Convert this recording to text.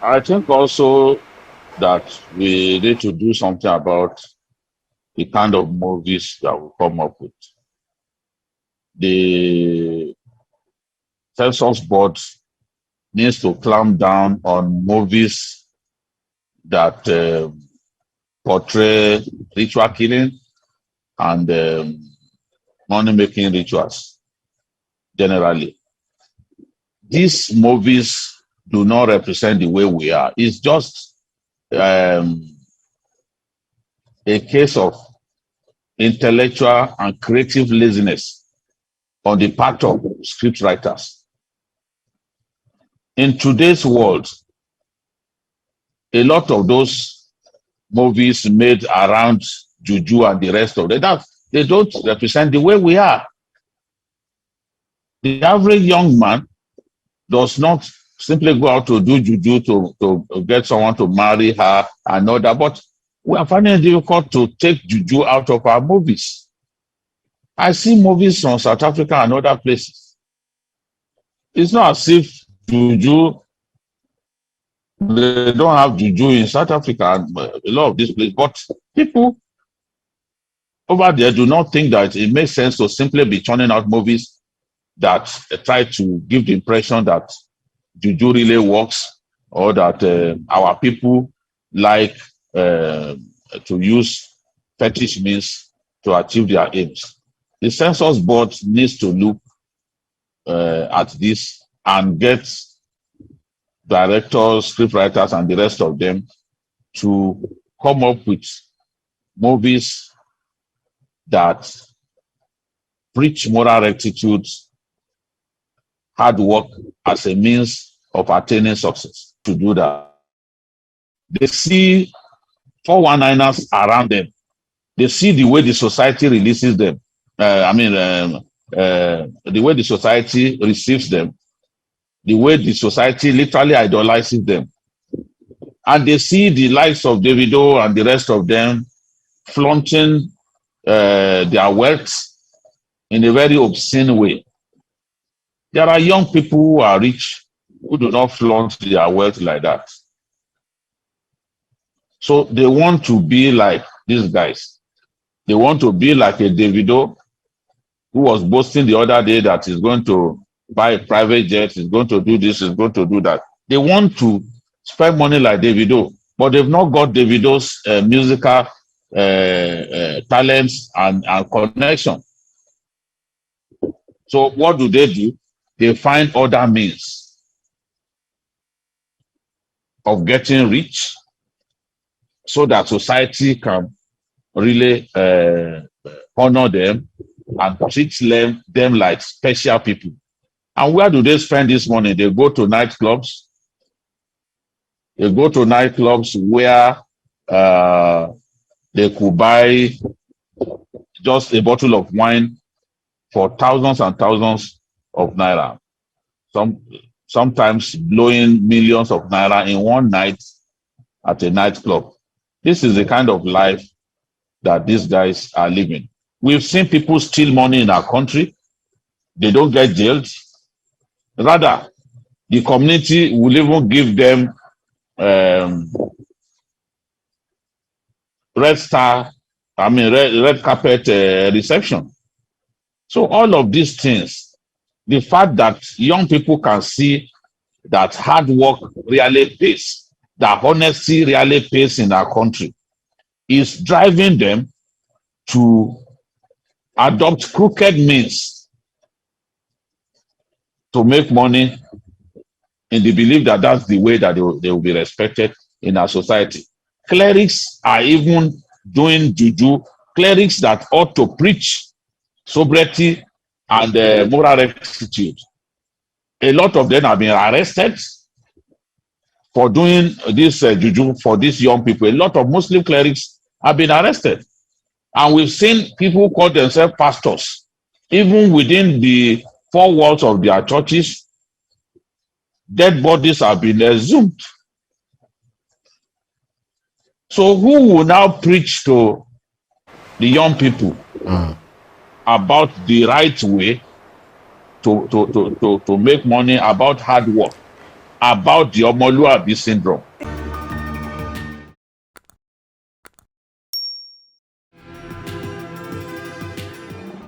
I think also that we need to do something about the kind of movies that we come up with. The census board needs to clamp down on movies that portray ritual killing and money making rituals generally. These movies do not represent the way we are. It's just um, a case of intellectual and creative laziness on the part of script writers. In today's world, a lot of those movies made around juju and the rest of them, they don't represent the way we are. The average young man does not simply go out to do juju to get someone to marry her and all that, but we are finding it difficult to take juju out of our movies. I see movies from South Africa and other places. It's not as if juju, they don't have juju in South Africa and a lot of these places, but people over there do not think that it makes sense to simply be churning out movies that try to give the impression that juju really works, or that our people like to use fetish means to achieve their aims. The census board needs to look at this and get directors, scriptwriters, and the rest of them to come up with movies that preach moral rectitude, hard work as a means of attaining success. To do that, they see 419ers around them. They see the way the society releases them. The way the society receives them, the way the society literally idolizes them. And they see the likes of Davido and the rest of them flaunting their wealth in a very obscene way. There are young people who are rich who do not flaunt their wealth like that. So they want to be like these guys. They want to be like a Davido who was boasting the other day that he's going to buy a private jet, he's going to do this, he's going to do that. They want to spend money like Davido, but they've not got Davido's musical talents and connection. So what do? They find other means of getting rich so that society can really honor them and treat them like special people. And where do they spend this money? They go to nightclubs. They go to nightclubs where they could buy just a bottle of wine for thousands and thousands of naira. Sometimes blowing millions of naira in one night at a nightclub. This is the kind of life that these guys are living. We've seen people steal money in our country. They don't get jailed. Rather, the community will even give them red carpet reception. So all of these things, the fact that young people can see that hard work really pays, that honesty really pays in our country, is driving them to adopt crooked means to make money in the belief that that's the way that they will be respected in our society. Clerics are even doing juju, clerics that ought to preach sobriety and moral rectitude. A lot of them have been arrested for doing this juju for these young people. A lot of Muslim clerics have been arrested. And we've seen people who call themselves pastors, even within the four walls of their churches, dead bodies have been exhumed. So who will now preach to the young people about the right way to make money, about hard work? about the Omoluabi syndrome.